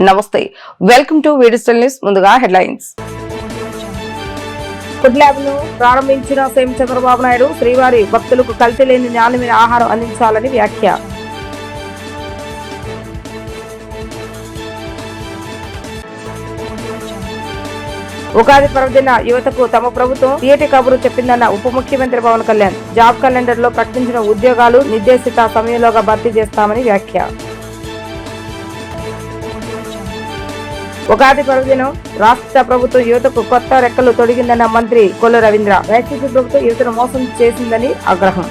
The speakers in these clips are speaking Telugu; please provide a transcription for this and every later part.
నమస్తే, వెల్కమ్ టు డిజిటల్ న్యూస్. ముందుగా హెడ్లైన్స్. ఫుడ్ ల్యాబ్ ను ప్రారంభించిన సీఎం చంద్రబాబు నాయుడు శ్రీవారి భక్తులకు కల్తీ లేని నాణ్యమైన ఆహారం అందించాలని వ్యాఖ్య. ఉగాది పర్వదిన యువతకు తమ ప్రభుత్వం తీయటి కబురు చెప్పిందన్న ఉప ముఖ్యమంత్రి పవన్ కళ్యాణ్. జాబ్ క్యాలెండర్ లో ప్రకటించిన ఉద్యోగాలు నిర్దేశిత సమయంలోగా భర్తీ చేస్తామని వ్యాఖ్య. ఉగాది పర్వదినం రాష్ట్ర ప్రభుత్వం యువతకు కొత్త రెక్కలు తొడిగిందన్న మంత్రి కొల్లు రవీంద్ర. వైసీపీ ప్రభుత్వం యువతను మోసం చేసిందని ఆగ్రహం.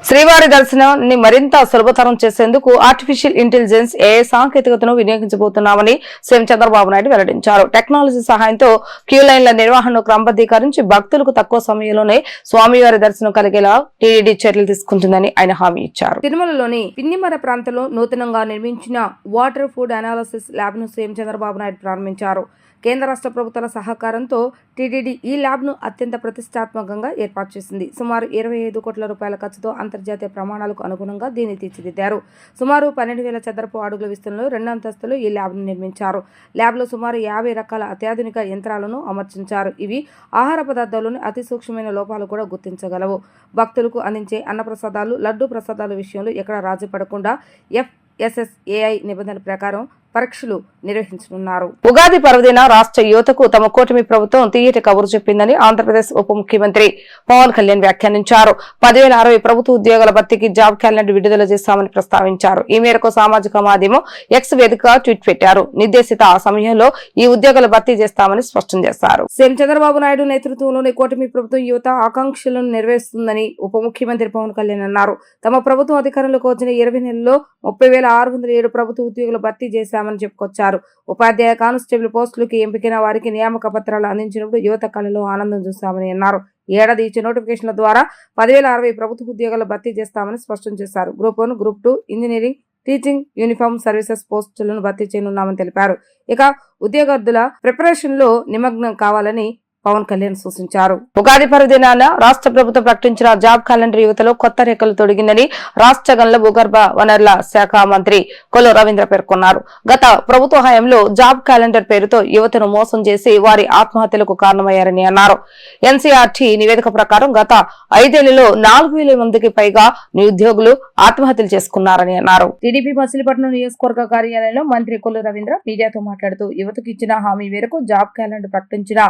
శ్రీవారి దర్శనాన్ని మరింత సులభతరం చేసేందుకు ఆర్టిఫిషియల్ ఇంటెలిజెన్స్ ఏఐ సాంకేతికతను వినియోగించబోతున్నామని సీఎం చంద్రబాబు నాయుడు వెల్లడించారు. టెక్నాలజీ సహాయంతో క్యూ లైన్ల నిర్వహణను క్రమబద్ధీకరించి భక్తులకు తక్కువ సమయంలోనే స్వామివారి దర్శనం కలిగేలా టీటీడీ చర్యలు తీసుకుంటుందని ఆయన హామీ ఇచ్చారు. తిరుమలలోని పిన్నిమర ప్రాంతంలో నూతనంగా నిర్మించిన వాటర్ ఫుడ్ అనాలిసిస్ ల్యాబ్ ను సీఎం చంద్రబాబు నాయుడు ప్రారంభించారు. కేంద్ర రాష్ట్ర ప్రభుత్వాల సహకారంతో టీటీడీ ఈ ల్యాబ్ ను అత్యంత ప్రతిష్టాత్మకంగా ఏర్పాటు చేసింది. సుమారు 25 కోట్ల రూపాయల ఖర్చుతో అంతర్జాతీయ ప్రమాణాలకు అనుగుణంగా దీన్ని తీర్చిదిద్దారు. సుమారు 12,000 చదరపు అడుగుల విస్తీర్ణంలో 2 అంతస్తులు ఈ ల్యాబ్ ను నిర్మించారు. ల్యాబ్ లో సుమారు 50 రకాల అత్యాధునిక యంత్రాలను అమర్చించారు. ఇవి ఆహార పదార్థాల్లోని అతి సూక్ష్మమైన లోపాలు కూడా గుర్తించగలవు. భక్తులకు అందించే అన్నప్రసాదాలు, లడ్డూ ప్రసాదాల విషయంలో ఎక్కడ రాజీ పడకుండా FSSAI నిబంధనల ప్రకారం పరీక్షలు నిర్వహించనున్నారు. ఉగాది పర్వదిన రాష్ట్ర యువతకు తమ కూటమి ప్రభుత్వం తీయటి కబురు చెప్పిందని ఆంధ్రప్రదేశ్ ఉప ముఖ్యమంత్రి పవన్ కళ్యాణ్ వ్యాఖ్యానించారు. 10,060 ప్రభుత్వ ఉద్యోగాల భర్తీకి జాబ్ క్యాలెండర్ విడుదల చేస్తామని ప్రస్తావించారు. ఈ మేరకు సామాజిక మాధ్యమం X వేదికగా ట్వీట్ పెట్టారు. నిర్దేశిత సమయంలో ఈ ఉద్యోగాలు భర్తీ చేస్తామని స్పష్టం చేశారు. సీఎం చంద్రబాబు నాయుడు నేతృత్వంలోని కూటమి ప్రభుత్వం యువత ఆకాంక్షలను నెరవేరుస్తుందని ఉప ముఖ్యమంత్రి పవన్ కళ్యాణ్ అన్నారు. తమ ప్రభుత్వం అధికారంలోకి వచ్చిన 20 నెలల్లో 30,607 ప్రభుత్వ ఉద్యోగులు భర్తీ చేశామని చెప్పుకొచ్చారు. ఉపాధ్యాయ కానిస్టేబుల్ పోస్టులకి ఎంపికైన వారికి నియామక పత్రాలు అందించినప్పుడు యువత కళలో ఆనందం చూస్తామని అన్నారు. ఏడాది ఇచ్చే నోటిఫికేషన్ల ద్వారా 10,060 ప్రభుత్వ ఉద్యోగాలు భర్తీ చేస్తామని స్పష్టం చేశారు. Group 1, group 2, engineering, teaching, uniform services పోస్టులను భర్తీ చేయనున్నామని తెలిపారు. ఇక ఉద్యోగార్థుల ప్రిపరేషన్ లో నిమగ్నం కావాలని పవన్ కళ్యాణ్ సూచించారు. ఉగాది పర్వదినాన రాష్ట్ర ప్రభుత్వం ప్రకటించిన జాబ్ క్యాలెండర్ యువతలో కొత్త రేఖలు తొడిగిందని రాష్ట్ర గనుల భూగర్భ వనరుల శాఖ మంత్రి కొల్లు రవీంద్ర పేర్కొన్నారు. గత ప్రభుత్వ హయాంలో జాబ్ క్యాలెండర్ పేరుతో యువతను మోసం చేసి వారి ఆత్మహత్యలకు కారణమయ్యారని అన్నారు. NCERT నివేదిక ప్రకారం గత 5 ఏళ్లలో 4,000 మందికి పైగా నిరుద్యోగులు ఆత్మహత్యలు చేసుకున్నారని అన్నారు. టీడీపీ మచిలీపట్నం నియోజకవర్గ కార్యాలయంలో మంత్రి కొల్లు రవీంద్ర మీడియాతో మాట్లాడుతూ యువతకు ఇచ్చిన హామీ మేరకు జాబ్ క్యాలెండర్ ప్రకటించిన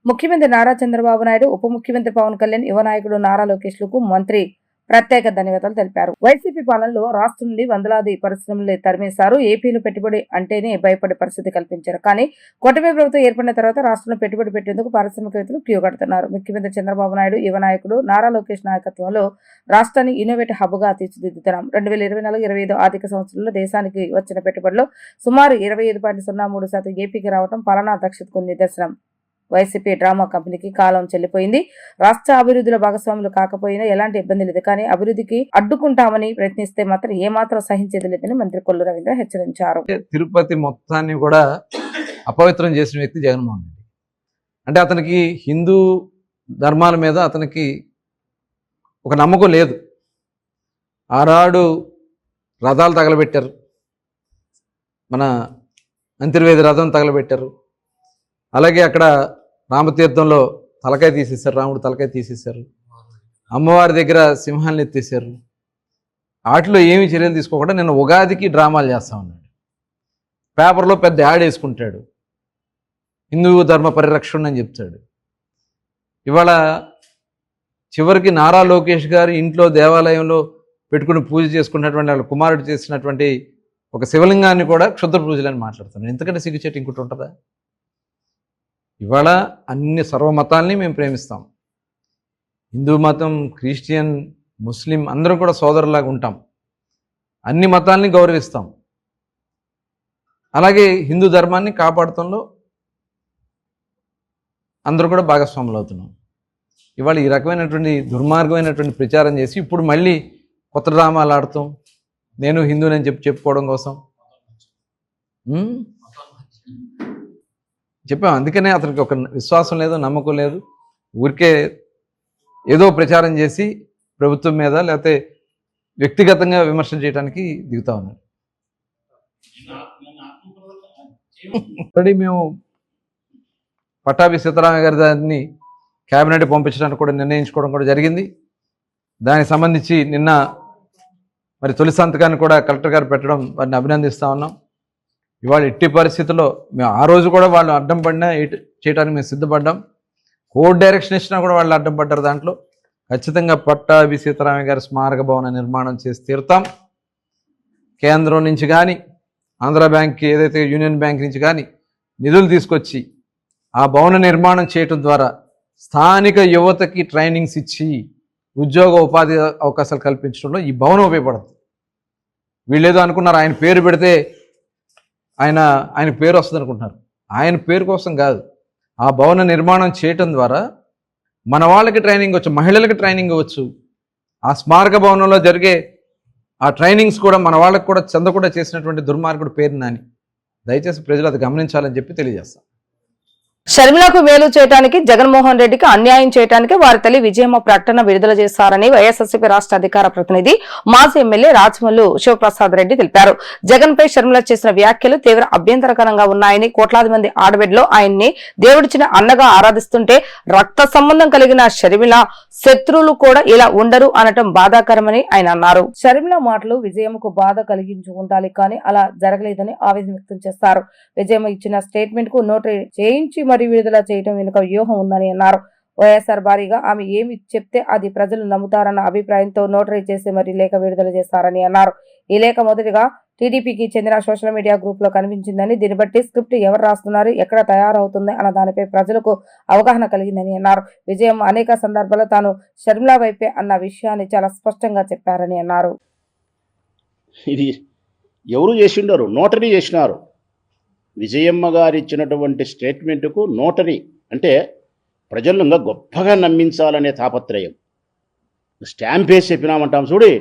ముఖ్యమంత్రి నారా చంద్రబాబు నాయుడు, ఉప ముఖ్యమంత్రి పవన్ కళ్యాణ్, యువ నాయకుడు నారా లోకేష్ లకు మంత్రి ప్రత్యేక ధన్యవాదాలు తెలిపారు. వైసీపీ పాలనలో రాష్ట్రం నుండి వందలాది పరిశ్రమలు తరిమేశారు. ఏపీలో పెట్టుబడి అంటేనే భయపడే పరిస్థితి కల్పించారు. కానీ కూటమి ప్రభుత్వం ఏర్పడిన తర్వాత రాష్ట్రంలో పెట్టుబడి పెట్టేందుకు పారిశ్రామికవేత్తలు క్యూ కడుతున్నారు. ముఖ్యమంత్రి చంద్రబాబు నాయుడు, యువ నాయకుడు నారా లోకేష్ నాయకత్వంలో రాష్ట్రాన్ని ఇన్నోవేటివ్ హబ్ గా తీర్చిదిద్దుతున్నాం. 2024-25 ఆర్థిక సంవత్సరంలో దేశానికి వచ్చిన పెట్టుబడిలో సుమారు 25.03% ఏపీకి రావడం పాలనా దక్షతకు నిదర్శనం. వైసీపీ డ్రామా కంపెనీకి కాలం చెల్లిపోయింది. రాష్ట్ర అభివృద్ధిలో భాగస్వాములు కాకపోయినా ఎలాంటి ఇబ్బంది లేదు. కానీ అభివృద్ధికి అడ్డుకుంటామని ప్రయత్నిస్తే మాత్రం ఏమాత్రం సహించేది లేదని మంత్రి కొల్లు రవీంద్ర హెచ్చరించారు. తిరుపతి మొత్తాన్ని కూడా అపవిత్రం చేసిన వ్యక్తి జగన్మోహన్ రెడ్డి. అంటే అతనికి హిందూ ధర్మాల మీద అతనికి ఒక నమ్మకం లేదు. ఆనాడు రథాలు తగలబెట్టారు, మన అంతర్వేది రథం తగలబెట్టారు. అలాగే అక్కడ రామతీర్థంలో తలకాయ తీసేశారు, రాముడు తలకాయ తీసేశారు. అమ్మవారి దగ్గర సింహాన్ని ఎత్తేసారు. వాటిలో ఏమి చర్యలు తీసుకోకుండా నిన్న ఉగాదికి డ్రామాలు చేస్తా ఉన్నాడు. పేపర్లో పెద్ద యాడ్ వేసుకుంటాడు, హిందూ ధర్మ పరిరక్షణ అని చెప్తాడు. ఇవాళ చివరికి నారా లోకేష్ గారు ఇంట్లో దేవాలయంలో పెట్టుకుని పూజ చేసుకున్నటువంటి వాళ్ళ కుమారుడు చేసినటువంటి ఒక శివలింగాన్ని కూడా క్షుద్ర పూజలని మాట్లాడుతున్నాడు. ఎందుకంటే సిగ్గుచేటు ఇంకోటి ఉంటుందా? ఇవాళ అన్ని సర్వమతాల్ని మేము ప్రేమిస్తాం. హిందూ మతం, క్రిస్టియన్, ముస్లిం అందరం కూడా సోదరులాగా ఉంటాం. అన్ని మతాల్ని గౌరవిస్తాం. అలాగే హిందూ ధర్మాన్ని కాపాడటంలో అందరూ కూడా భాగస్వాములు అవుతున్నాం. ఇవాళ ఈ రకమైనటువంటి దుర్మార్గమైనటువంటి ప్రచారం చేసి ఇప్పుడు మళ్ళీ కొత్త డ్రామాలు ఆడతాం, నేను హిందూనని చెప్పుకోవడం కోసం చెప్పాం. అందుకనే అతనికి ఒక విశ్వాసం లేదు, నమ్మకం లేదు. ఊరికే ఏదో ప్రచారం చేసి ప్రభుత్వం మీద లేకపోతే వ్యక్తిగతంగా విమర్శలు చేయడానికి దిగుతా ఉన్నారు. ఆల్రెడీ మేము పట్టాభి సీతారామయ్య గారి దాన్ని క్యాబినెట్ పంపించడానికి కూడా నిర్ణయించుకోవడం కూడా జరిగింది. దానికి సంబంధించి నిన్న మరి తొలి సంతకాన్ని కూడా కలెక్టర్ గారు పెట్టడం వారిని అభినందిస్తూ ఉన్నాం. ఇవాళ ఎట్టి పరిస్థితుల్లో మేము ఆ రోజు కూడా వాళ్ళు అడ్డం పడినా చేయడానికి మేము సిద్ధపడ్డాం. కోర్టు డైరెక్షన్ ఇచ్చినా కూడా వాళ్ళు అడ్డం పడ్డారు. దాంట్లో ఖచ్చితంగా పట్టాభి సీతారామయ్య గారి స్మారక భవన నిర్మాణం చేసి తీరుతాం. కేంద్రం నుంచి కానీ ఆంధ్ర బ్యాంక్ ఏదైతే యూనియన్ బ్యాంక్ నుంచి కానీ నిధులు తీసుకొచ్చి ఆ భవన నిర్మాణం చేయటం ద్వారా స్థానిక యువతకి ట్రైనింగ్స్ ఇచ్చి ఉద్యోగ ఉపాధి అవకాశాలు కల్పించడంలో ఈ భవనం ఉపయోగపడుతుంది. వీళ్ళేదో అనుకున్నారు ఆయన పేరు పెడితే ఆయన పేరు వస్తుంది అనుకుంటున్నారు. ఆయన పేరు కోసం కాదు, ఆ భవన నిర్మాణం చేయటం ద్వారా మన వాళ్ళకి ట్రైనింగ్ ఇవ్వచ్చు, మహిళలకి ట్రైనింగ్ ఇవ్వచ్చు. ఆ స్మారక భవనంలో జరిగే ఆ ట్రైనింగ్స్ కూడా మన వాళ్ళకి కూడా చెందకుండా చేసినటువంటి దుర్మార్గుడు పేరు నాని. దయచేసి ప్రజలు అది గమనించాలని చెప్పి తెలియజేస్తాం. షర్మిలకు మేలు చేయడానికి జగన్మోహన్ రెడ్డికి అన్యాయం చేయడానికి వారి తల్లి విజయమ్మ ప్రకటన విడుదల చేశారని వైఎస్ఆర్సీపీ రాష్ట్ర అధికార ప్రతినిధి మాజీ ఎమ్మెల్యే రాజమల్లు శివప్రసాద్ రెడ్డి తెలిపారు. జగన్ పై షర్మిల చేసిన వ్యాఖ్యలు తీవ్ర అభ్యంతరకరంగా ఉన్నాయని, కోట్లాది మంది ఆడబిడ్డలో ఆయన్ని దేవుడిచ్చిన అన్నగా ఆరాధిస్తుంటే రక్త సంబంధం కలిగిన షర్మిల శత్రువులు కూడా ఇలా ఉండరు అనటం బాధాకరమని ఆయన అన్నారు. షర్మిల మాటలు విజయమ్మకు బాధ కలిగించి ఉండాలి, కానీ అలా జరగలేదని ఆవేదన వ్యక్తం చేశారు. విజయమ్మ ఇచ్చిన స్టేట్మెంట్ కు నోటరీ చేయించి మరి విడుదల చేయడం వెనుక వ్యూహం ఉందని అన్నారు. వైఎస్ఆర్ భారీగా ఆమె ఏమి చెప్తే అది ప్రజలు నమ్ముతారన్న అభిప్రాయంతో నోటరీ చేసి మరి లేఖ విడుదల చేశారని అన్నారు. ఈ లేఖ మొదటిగా టీడీపీకి చెందిన సోషల్ మీడియా గ్రూప్ లో కనిపించిందని, దీన్ని బట్టి స్క్రిప్ట్ ఎవరు రాస్తున్నారు, ఎక్కడ తయారవుతుంది అన్న దానిపై ప్రజలకు అవగాహన కలిగిందని అన్నారు. విజయం అనేక సందర్భాల్లో తాను షర్మిల వైపే అన్న విషయాన్ని చాలా స్పష్టంగా చెప్పారని అన్నారు. ఇది ఎవరు చేసిండారు? నోటరీ చేసినారు. విజయమ్మ గారు ఇచ్చినటువంటి స్టేట్మెంట్కు నోటరీ అంటే ప్రజలను గొప్పగా నమ్మించాలనే తాపత్రయం. స్టాంప్ వేసి చెప్పినామంటాం చూడి,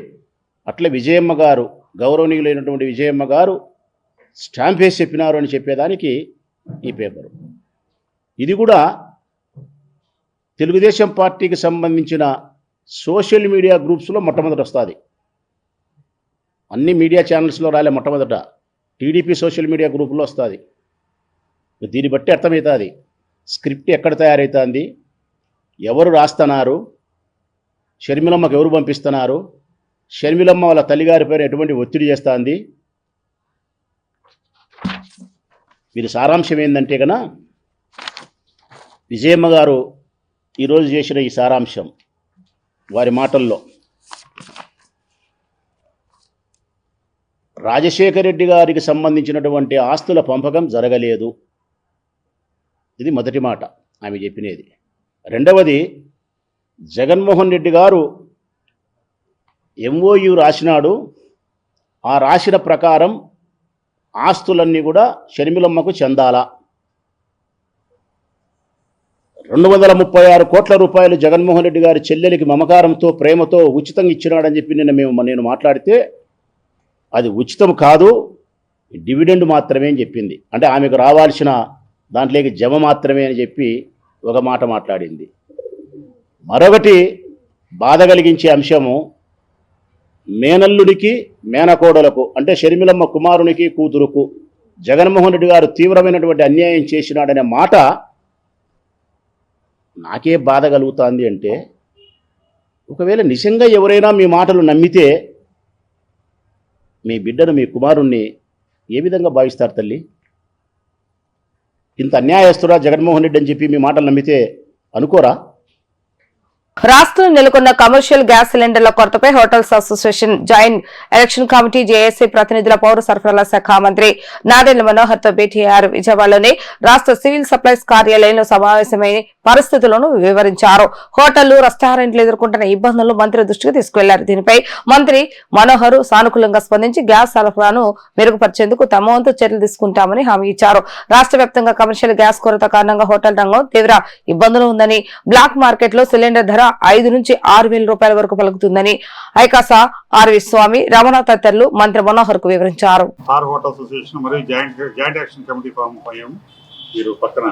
అట్లా విజయమ్మ గారు, గౌరవనీయులైనటువంటి విజయమ్మ గారు స్టాంప్ వేసి చెప్పినారు అని చెప్పేదానికి ఈ పేపరు. ఇది కూడా తెలుగుదేశం పార్టీకి సంబంధించిన సోషల్ మీడియా గ్రూప్స్లో మొట్టమొదట వస్తుంది. అన్ని మీడియా ఛానల్స్లో రాలే, మొట్టమొదట టీడీపీ సోషల్ మీడియా గ్రూపులో వస్తుంది. దీన్ని బట్టి అర్థమవుతుంది స్క్రిప్ట్ ఎక్కడ తయారవుతుంది, ఎవరు రాస్తున్నారు, షర్మిలమ్మకు ఎవరు పంపిస్తున్నారు, షర్మిలమ్మ వాళ్ళ తల్లిగారి పేరు ఎటువంటి ఒత్తిడి చేస్తుంది. వీరి సారాంశం ఏంటంటే కన్నా విజయమ్మ గారు ఈరోజు చేసిన ఈ సారాంశం వారి మాటల్లో, రాజశేఖర రెడ్డి గారికి సంబంధించినటువంటి ఆస్తుల పంపకం జరగలేదు. ఇది మొదటి మాట ఆమె చెప్పినది. రెండవది, జగన్మోహన్ రెడ్డి గారు ఎంఓయు రాసినాడు. ఆ రాసిన ప్రకారం ఆస్తులన్నీ కూడా షర్మిలమ్మకు చెందాలా. 236 కోట్ల రూపాయలు జగన్మోహన్ రెడ్డి గారి చెల్లెలికి మమకారంతో ప్రేమతో ఉచితంగా ఇచ్చినాడని చెప్పి నేను మాట్లాడితే అది ఉచితం కాదు, డివిడెండ్ మాత్రమే అని చెప్పింది. అంటే ఆమెకు రావాల్సిన దాంట్లోకి జమ మాత్రమే అని చెప్పి ఒక మాట మాట్లాడింది. మరొకటి బాధ కలిగించే అంశము, మేనల్లుడికి మేనకోడలకు అంటే షర్మిలమ్మ కుమారునికి కూతురుకు జగన్మోహన్ రెడ్డి గారు తీవ్రమైనటువంటి అన్యాయం చేసినాడనే మాట నాకే బాధ కలుగుతుంది. అంటే ఒకవేళ నిజంగా ఎవరైనా మీ మాటలు నమ్మితే మీ బిడ్డను, మీ కుమారుణ్ణి ఏ విధంగా భావిస్తారు తల్లి? ఇంత అన్యాయస్తుడా జగన్మోహన్ రెడ్డి అని చెప్పి మీ మాటలు నమ్మితే అనుకోరా? రాష్ట్రంలో నెలకొన్న కమర్షియల్ గ్యాస్ సిలిండర్ల కొరతపై hotels association joint election committee JAC ప్రతినిధుల పౌర సరఫరాల శాఖ మంత్రి నాదెండ్ల మనోహర్ తో భేటీ అయ్యారు. విజయవాడలోని రాష్ట్ర సివిల్ సప్లైస్ కార్యాలయంలో సమావేశమైన పరిస్థితులను వివరించారు. హోటళ్లు, రెస్టారెంట్లు ఎదుర్కొంటున్న ఇబ్బందులను మంత్రి దృష్టికి తీసుకువెళ్లారు. దీనిపై మంత్రి మనోహర్ సానుకూలంగా స్పందించి గ్యాస్ సరఫరాను మెరుగుపరిచేందుకు తమ వంతు చర్యలు తీసుకుంటామని హామీ ఇచ్చారు. రాష్ట్ర వ్యాప్తంగా కమర్షియల్ గ్యాస్ కొరత కారణంగా హోటల్ రంగం తీవ్ర ఇబ్బందులు ఉందని, బ్లాక్ మార్కెట్ లో సిలిండర్ ధర 5 నుంచి 6,000 రూపాయల వరకు పలుకుతుందని ఐకాసా ఆర్వి స్వామి, రమణ తదితరులు మంత్రి మనోహర్ కు వివరించారు. హోటల్ అసోసియేషన్ మరియు జాయింట్ యాక్షన్ కమిటీ ఫామ్ అయ్యాము. మీరు పక్కన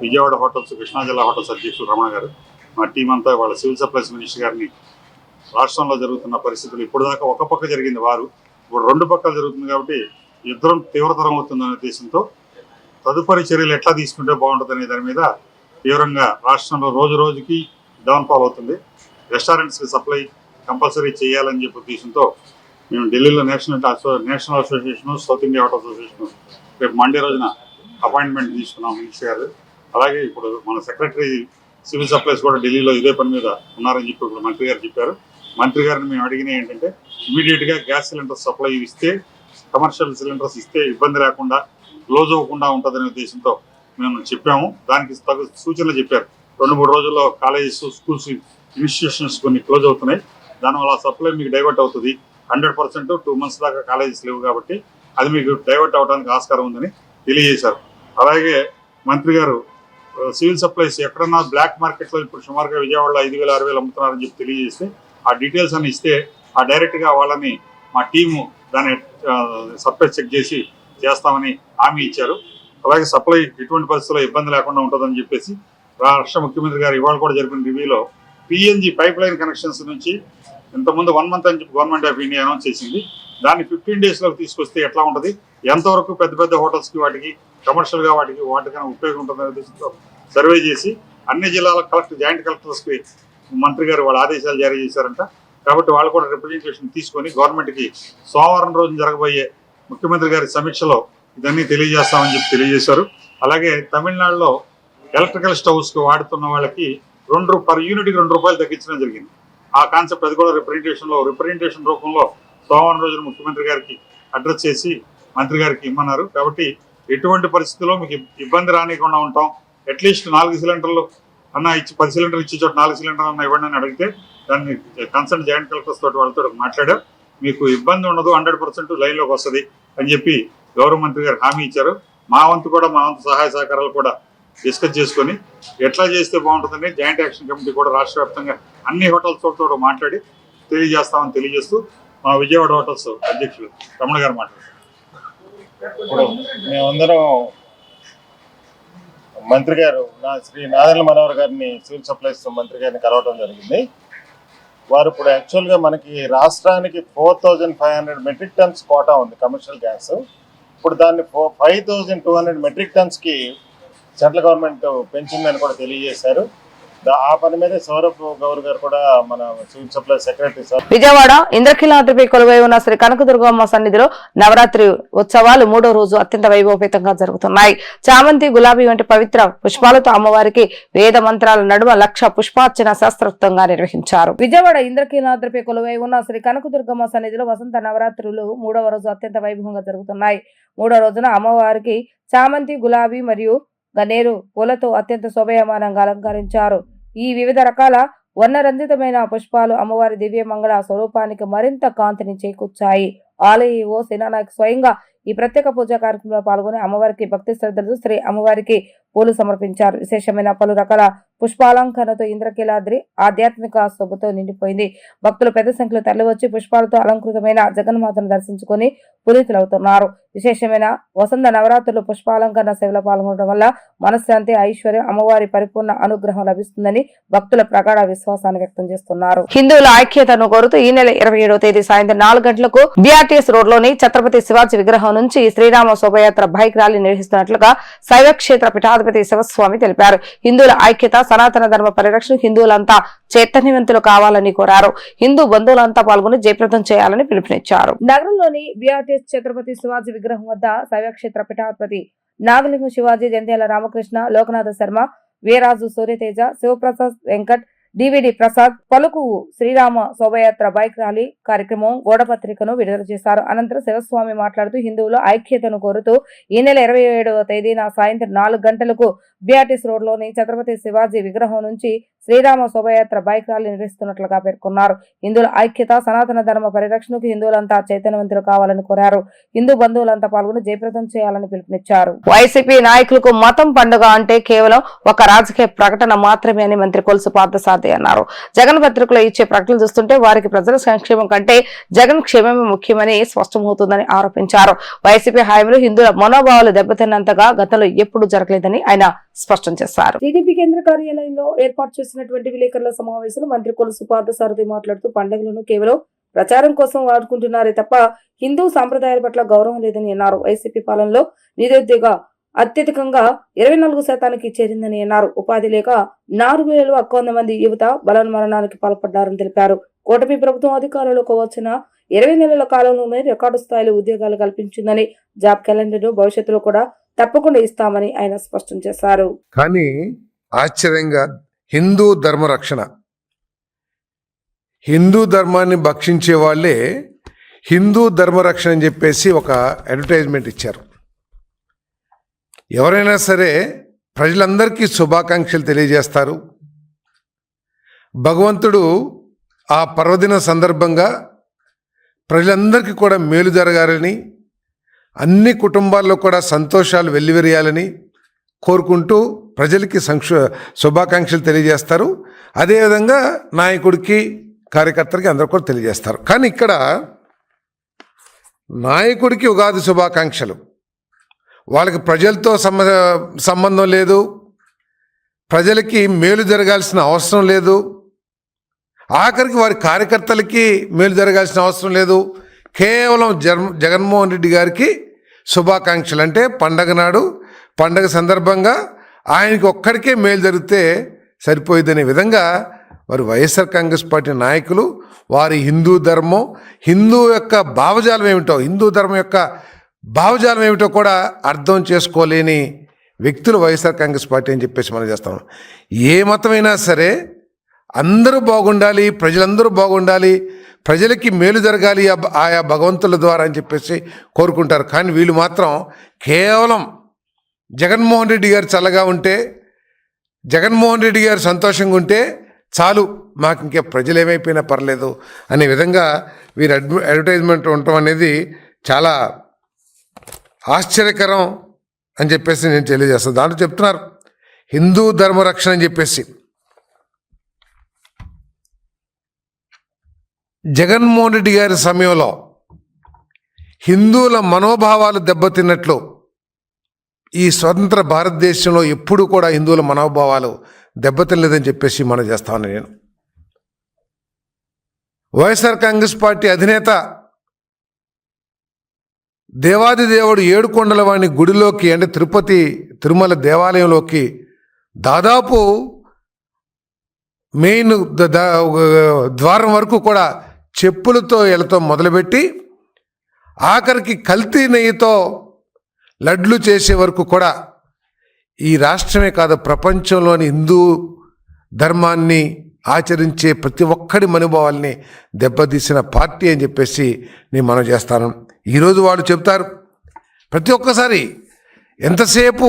విజయవాడ హోటల్స్, కృష్ణా జిల్లా హోటల్స్ అధ్యక్షుడు రమణ గారు, మా టీం అంతా వాళ్ళ సివిల్ సప్లైస్ మినిస్టర్ గారిని రాష్ట్రంలో జరుగుతున్న పరిస్థితులు, ఇప్పుడు దాకా ఒక పక్క జరిగింది వారు, ఇప్పుడు 2 పక్కలు జరుగుతుంది కాబట్టి యుద్ధం తీవ్రతరం అవుతుందనే ఉద్దేశంతో తదుపరి చర్యలు ఎట్లా తీసుకుంటే బాగుంటుందనే దాని మీద తీవ్రంగా రాష్ట్రంలో రోజు రోజుకి డౌన్ఫాల్ అవుతుంది. రెస్టారెంట్స్కి సప్లై కంపల్సరీ చేయాలని చెప్పే ఉద్దేశంతో మేము ఢిల్లీలో national association, south India hotel association రేపు మండే రోజున అపాయింట్మెంట్ తీసుకున్నాం మినిస్టర్ గారు. అలాగే ఇప్పుడు మన సెక్రటరీ సివిల్ సప్లైస్ కూడా ఢిల్లీలో ఇదే పని మీద ఉన్నారని చెప్పి ఇప్పుడు మంత్రి గారు చెప్పారు. మంత్రి గారిని మేము అడిగిన ఏంటంటే ఇమీడియట్గా గ్యాస్ సిలిండర్ సప్లై ఇస్తే, కమర్షియల్ సిలిండర్స్ ఇస్తే ఇబ్బంది లేకుండా క్లోజ్ అవ్వకుండా ఉంటుందనే ఉద్దేశంతో మేము చెప్పాము. దానికి తగు సూచనలు చెప్పారు. 2-3 రోజుల్లో కాలేజెస్, స్కూల్స్, ఇన్స్టిట్యూషన్స్ కొన్ని క్లోజ్ అవుతున్నాయి. దానివల్ల సప్లై మీకు డైవర్ట్ అవుతుంది. 100% 2 months దాకా కాలేజెస్ లేవు కాబట్టి అది మీకు డైవర్ట్ అవడానికి ఆస్కారం ఉందని తెలియజేశారు. అలాగే మంత్రి గారు సివిల్ సప్లైస్ ఎక్కడన్నా బ్లాక్ మార్కెట్లో ఇప్పుడు సుమారుగా విజయవాడలో 5,000-6,000 అమ్ముతున్నారని చెప్పి తెలియజేస్తే ఆ డీటెయిల్స్ అని ఇస్తే ఆ డైరెక్ట్గా వాళ్ళని మా టీము దాన్ని సప్లై చెక్ చేసి చేస్తామని హామీ ఇచ్చారు. అలాగే సప్లై ఎటువంటి పరిస్థితుల్లో ఇబ్బంది లేకుండా ఉంటుందని చెప్పేసి రాష్ట్ర ముఖ్యమంత్రి గారు ఇవాళ కూడా జరిపిన రివ్యూలో పిఎన్జి పైప్ లైన్ కనెక్షన్స్ నుంచి ఇంతకుముందు 1 month అని చెప్పి గవర్నమెంట్ ఆఫ్ ఇండియా అనౌన్స్ చేసింది. దాన్ని 15 daysలోకి తీసుకొస్తే ఎట్లా ఉంటుంది, ఎంతవరకు పెద్ద పెద్ద హోటల్స్కి వాటికి కమర్షియల్గా వాటికైనా ఉపయోగం ఉంటుందనే ఉద్దేశంతో సర్వే చేసి అన్ని జిల్లాల జాయింట్ కలెక్టర్స్కి మంత్రి గారు వాళ్ళ ఆదేశాలు జారీ చేశారంట. కాబట్టి వాళ్ళు కూడా రిప్రజెంటేషన్ తీసుకొని గవర్నమెంట్కి సోమవారం రోజున జరగబోయే ముఖ్యమంత్రి గారి సమీక్షలో ఇదన్నీ తెలియజేస్తామని చెప్పి తెలియజేశారు. అలాగే తమిళనాడులో ఎలక్ట్రికల్ స్టవ్స్కి వాడుతున్న వాళ్ళకి పర్ యూనిట్కి 2 రూపాయలు తగ్గించడం జరిగింది. ఆ కాన్సెప్ట్ అది కూడా రిప్రజెంటేషన్ రూపంలో సోమవారం రోజున ముఖ్యమంత్రి గారికి అడ్రస్ చేసి మంత్రి గారికి ఇమ్మన్నారు. కాబట్టి ఎటువంటి పరిస్థితుల్లో మీకు ఇబ్బంది రానికుండా ఉంటాం. అట్లీస్ట్ 4 సిలిండర్లు అన్న ఇచ్చి 10 సిలిండర్లు ఇచ్చే చోట 4 సిలిండర్లు అన్న ఇవ్వండి అని అడిగితే దాన్ని కన్సర్న్ జాయింట్ కలెక్టర్స్ తోటి వాళ్ళతో మాట్లాడారు. మీకు ఇబ్బంది ఉండదు, 100% లైన్లోకి వస్తుంది అని చెప్పి గౌరవ మంత్రి గారు హామీ ఇచ్చారు. మా వంతు సహాయ సహకారాలు కూడా డిస్కస్ చేసుకొని ఎట్లా చేస్తే బాగుంటుందని జాయింట్ యాక్షన్ కమిటీ కూడా రాష్ట్ర వ్యాప్తంగా అన్ని హోటల్స్ తోటి మాట్లాడి తెలియజేస్తామని తెలియజేస్తూ మా విజయవాడ హోటల్స్ అధ్యక్షులు రమణ గారు మాట్లాడారు. ఇప్పుడు మేమందరం మంత్రి గారు శ్రీ నాదెండ్ల మనోహర్ గారిని, సివిల్ సప్లైస్ మంత్రి గారిని కలవడం జరిగింది. వారు ఇప్పుడు యాక్చువల్గా మనకి రాష్ట్రానికి 4,500 మెట్రిక్ టన్స్ కోటా ఉంది కమర్షియల్ గ్యాస్. ఇప్పుడు దాన్ని 5,200 మెట్రిక్ టన్స్కి సెంట్రల్ గవర్నమెంట్ పెంచిందని కూడా తెలియజేశారు. ఆ పని మీద సౌరభ్ గౌర్ గారు కూడా మన civil supply secretary sir. Vijayawada ఇంద్రకీలాద్రిపై కొలువై ఉన్న శ్రీ కనకదుర్గమ్మ సన్నిధిలో నవరాత్రి ఉత్సవాలు 3వ రోజు అత్యంత వైభవపేతంగా జరుగుతున్నాయి. చామంతి, గులాబీ వంటి పవిత్ర పుష్పాలతో అమ్మవారికి వేద మంత్రాల నడుమ 1,00,000 పుష్పార్చన శాస్త్రోక్తంగా నిర్వహించారు. విజయవాడ ఇంద్రకీలాద్రిపై కొలువై ఉన్న శ్రీ కనకదుర్గమ్మ సన్నిధిలో వసంత నవరాత్రులు 3వ రోజు అత్యంత వైభవంగా జరుగుతున్నాయి. 3వ రోజున అమ్మవారికి చామంతి, గులాబీ మరియు గన్నేరు పూలతో అత్యంత శోభయమానంగా అలంకరించారు. ఈ వివిధ రకాల వర్ణరంజితమైన పుష్పాలు అమ్మవారి దివ్య మంగళ స్వరూపానికి మరింత కాంతిని చేకూర్చాయి. ఆలయ ఓ సేనానాయక్ స్వయంగా ఈ ప్రత్యేక పూజా కార్యక్రమంలో పాల్గొని అమ్మవారికి భక్తి శ్రద్ధలతో శ్రీ అమ్మవారికి పూలు సమర్పించారు. విశేషమైన పలు రకాల పుష్పాలంకరణతో ఇంద్రకీలాద్రి ఆధ్యాత్మిక శోభతో నిండిపోయింది. భక్తులు పెద్ద సంఖ్యలో తరలివచ్చి పుష్పాలతో అలంకృతమైన జగన్మాతను దర్శించుకుని పునీతులవుతున్నారు. విశేషమైన వసంత నవరాత్రులు పుష్పాలంకరణ సేవలో పాల్గొనడం వల్ల మనశ్శాంతి, ఐశ్వర్యం, అమ్మవారి పరిపూర్ణ అనుగ్రహం లభిస్తుందని భక్తుల ప్రగాఢ విశ్వాసాన్ని వ్యక్తం చేస్తున్నారు. హిందువుల ఐక్యతను కోరుతూ ఈ నెల 27వ తేదీ సాయంత్రం 4 గంటలకు బిఆర్టీఎస్ రోడ్ లోని ఛత్రపతి శివాజీ విగ్రహం నుంచి శ్రీరామ శోభయాత్ర బైక్ ర్యాలీ నిర్వహిస్తున్నట్లుగా శైవక్షేత్ర పీఠాధిపతి శివస్వామి తెలిపారు. హిందువుల ఐక్యత, సనాతన ధర్మ పరిరక్షణ, హిందువులంతా చైతన్యవంతులు కావాలని కోరారు. హిందూ బంధువులంతా పాల్గొని జయప్రదం చేయాలని పిలుపునిచ్చారు. నగరంలోని బిఆర్టీఎస్ ఛత్రపతి శివాజీ విగ్రహం వద్ద శైవక్షేత్ర పీఠాధిపతి నాగలింగం శివాజీ, జంధ్యాల రామకృష్ణ, లోకనాథ శర్మ, వీరాజు సూర్యతేజ, శివప్రసాద్ వెంకట్, డివిడి ప్రసాద్ పలుకు శ్రీరామ శోభయాత్ర బైక్ ర్యాలీ కార్యక్రమం గోడపత్రికను విడుదల చేశారు. అనంతరం శివస్వామి మాట్లాడుతూ హిందువుల ఐక్యతను కోరుతూ ఈ నెల 27వ తేదీన సాయంత్రం 4 గంటలకు బిఆర్టీఎస్ రోడ్ లోని ఛత్రపతి శివాజీ విగ్రహం నుంచి శ్రీరామ శోభయాత్ర బైక్ ర్యాలీ నిర్వహిస్తున్నట్లుగా పేర్కొన్నారు. హిందువుల ఐక్యత, సనాతన ధర్మ పరిరక్షణకు హిందువులంతా చైతన్యవంతులు కావాలని కోరారు. హిందూ బంధువులంతా పాల్గొని జయప్రదం చేయాలని పిలుపునిచ్చారు. వైసీపీ నాయకులకు మతం పండుగ అంటే కేవలం ఒక రాజకీయ ప్రకటన మాత్రమే అని మంత్రి కొలుసు పార్థసారథి అన్నారు. జగన్ పత్రికలో ఇచ్చే ప్రకటనలు చూస్తుంటే వారికి ప్రజల సంక్షేమం కంటే జగన్ క్షేమమే ముఖ్యమని స్పష్టమవుతుందని ఆరోపించారు. వైసీపీ హయాంలో హిందువుల మనోభావాలు దెబ్బతిన్నంతగా గతంలో ఎప్పుడూ జరగలేదని ఆయన స్పష్టం చేశారు. టీడీపీ కేంద్ర కార్యాలయంలో ఏర్పాటు చేసినటువంటి విలేకరుల సమావేశంలో మంత్రి కొలుసు పార్థసారథి మాట్లాడుతూ పండుగలను కేవలం ప్రచారం కోసం వాడుకుంటున్నారే తప్ప హిందూ సాంప్రదాయాల పట్ల గౌరవం లేదని అన్నారు. వైసీపీ పాలనలో నిరుద్యోగ అత్యధికంగా 24% చేరిందని అన్నారు. ఉపాధి లేక 4,100 మంది యువత బలవన్మరణానికి పాల్పడ్డారని తెలిపారు. కూటమి ప్రభుత్వం అధికారంలోకి వచ్చిన 20 నెలల కాలంలోనే రికార్డు స్థాయిలో ఉద్యోగాలు కల్పించిందని, జాబ్ క్యాలెండర్ భవిష్యత్తులో కూడా తప్పకుండా ఇస్తామని ఆయన స్పష్టం చేశారు. కానీ ఆశ్చర్యంగా హిందూ ధర్మ రక్షణ, హిందూ ధర్మాన్ని భక్షించే వాళ్ళే హిందూ ధర్మ రక్షణ అని చెప్పేసి ఒక అడ్వర్టైజ్మెంట్ ఇచ్చారు. ఎవరైనా సరే ప్రజలందరికీ శుభాకాంక్షలు తెలియజేస్తారు. భగవంతుడు ఆ పర్వదిన సందర్భంగా ప్రజలందరికీ కూడా మేలు జరగాలని, అన్ని కుటుంబాల్లో కూడా సంతోషాలు వెల్లివిరియాలని కోరుకుంటూ ప్రజలకి శుభాకాంక్షలు తెలియజేస్తారు. అదేవిధంగా నాయకుడికి, కార్యకర్తలకి అందరూ కూడా తెలియజేస్తారు. కానీ ఇక్కడ నాయకుడికి ఉగాది శుభాకాంక్షలు, వాళ్ళకి ప్రజలతో సంబంధం లేదు, ప్రజలకి మేలు జరగాల్సిన అవసరం లేదు, ఆఖరికి వారి కార్యకర్తలకి మేలు జరగాల్సిన అవసరం లేదు. కేవలం జగన్మోహన్ రెడ్డి గారికి శుభాకాంక్షలు. అంటే పండగ నాడు, పండగ సందర్భంగా ఆయనకి ఒక్కడికే మేలు జరిగితే సరిపోయిందనే విధంగా వారు వైఎస్ఆర్ కాంగ్రెస్ పార్టీ నాయకులు వారి హిందూ ధర్మం, హిందూ యొక్క భావజాలం ఏమిటో, హిందూ ధర్మం యొక్క భావజాలం ఏమిటో కూడా అర్థం చేసుకోలేని వ్యక్తులు వైఎస్ఆర్ కాంగ్రెస్ పార్టీ అని చెప్పేసి మనం చేస్తాం. ఏ మతమైనా సరే అందరూ బాగుండాలి, ప్రజలందరూ బాగుండాలి, ప్రజలకి మేలు జరగాలి ఆయా భగవంతుల ద్వారా అని చెప్పేసి కోరుకుంటారు. కానీ వీళ్ళు మాత్రం కేవలం జగన్మోహన్ రెడ్డి గారు చల్లగా ఉంటే, జగన్మోహన్ రెడ్డి గారు సంతోషంగా ఉంటే చాలు, మాకు ఇంకే ప్రజలు ఏమైపోయినా పర్లేదు అనే విధంగా వీరు అడ్వర్టైజ్మెంట్ ఉండటం అనేది చాలా ఆశ్చర్యకరం అని చెప్పేసి నేను తెలియజేస్తాను. దాంట్లో చెప్తున్నారు హిందూ ధర్మ రక్షణ అని చెప్పేసి. జగన్మోహన్ రెడ్డి గారి సమయంలో హిందువుల మనోభావాలు దెబ్బతిన్నట్లు ఈ స్వతంత్ర భారతదేశంలో ఎప్పుడు కూడా హిందువుల మనోభావాలు దెబ్బతినలేదని చెప్పేసి మనం చేస్తాను. నేను వైఎస్ఆర్ కాంగ్రెస్ పార్టీ అధినేత దేవాది దేవుడు ఏడుకొండల వాణి గుడిలోకి, అంటే తిరుపతి తిరుమల దేవాలయంలోకి దాదాపు మెయిన్ ద్వారం వరకు కూడా చెప్పులతో ఇళ్ళతో మొదలుపెట్టి ఆఖరికి కల్తీ నెయ్యితో లడ్లు చేసే వరకు కూడా ఈ రాష్ట్రమే కాదు ప్రపంచంలోని హిందూ ధర్మాన్ని ఆచరించే ప్రతి ఒక్కడి మనోభావాల్ని దెబ్బతీసిన పార్టీ అని చెప్పేసి నేను మనం చేస్తాను. ఈరోజు వాళ్ళు చెప్తారు ప్రతి ఒక్కసారి ఎంతసేపు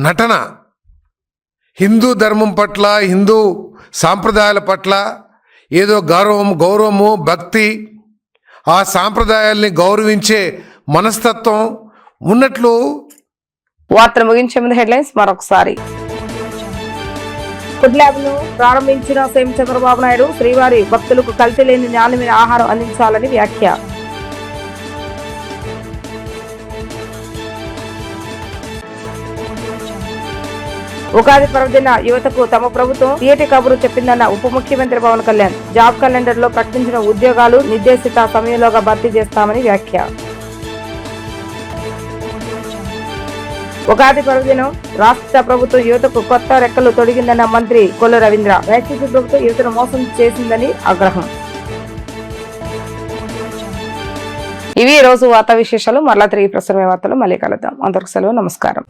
నటన, హిందూ ధర్మం పట్ల, హిందూ సాంప్రదాయాల పట్ల ఏదో గౌరవము, భక్తి, ఆ సాంప్రదాయాల్ని గౌరవించే మనస్తత్వం ఉన్నట్లు. వార్తలు ముగించే ముందు హెడ్లైన్స్ మరొకసారి. ఫుడ్ ల్యాబ్ ను ప్రారంభించిన సీఎం చంద్రబాబు నాయుడు శ్రీవారి భక్తులకు కల్తీ లేని నాణ్యమైన ఆహారం అందించాలని వ్యాఖ్య. ఉగాది పర్వదిన యువతకు తమ ప్రభుత్వం తీయటి కబురు చెప్పిందన్న ఉప ముఖ్యమంత్రి పవన్ కళ్యాణ్. జాబ్ క్యాలెండర్ లో ప్రకటించిన ఉద్యోగాలు నిర్దేశిత సమయంలోగా భర్తీ చేస్తామని వ్యాఖ్య. ఉగాది పర్వదినం రాష్ట్ర ప్రభుత్వం యువతకు కొత్త రెక్కలు తొడిగిందన్న మంత్రి కొల్లు రవీంద్ర. వైసీపీ ప్రభుత్వం యువతను మోసం చేసిందని ఆగ్రహం. ఇవి ఈ రోజు వార్తా విశేషాలు. మరలా తిరిగి ప్రసారమే వార్తలు మళ్ళీ కలుద్దాం. అందరికి సెలవు, నమస్కారం.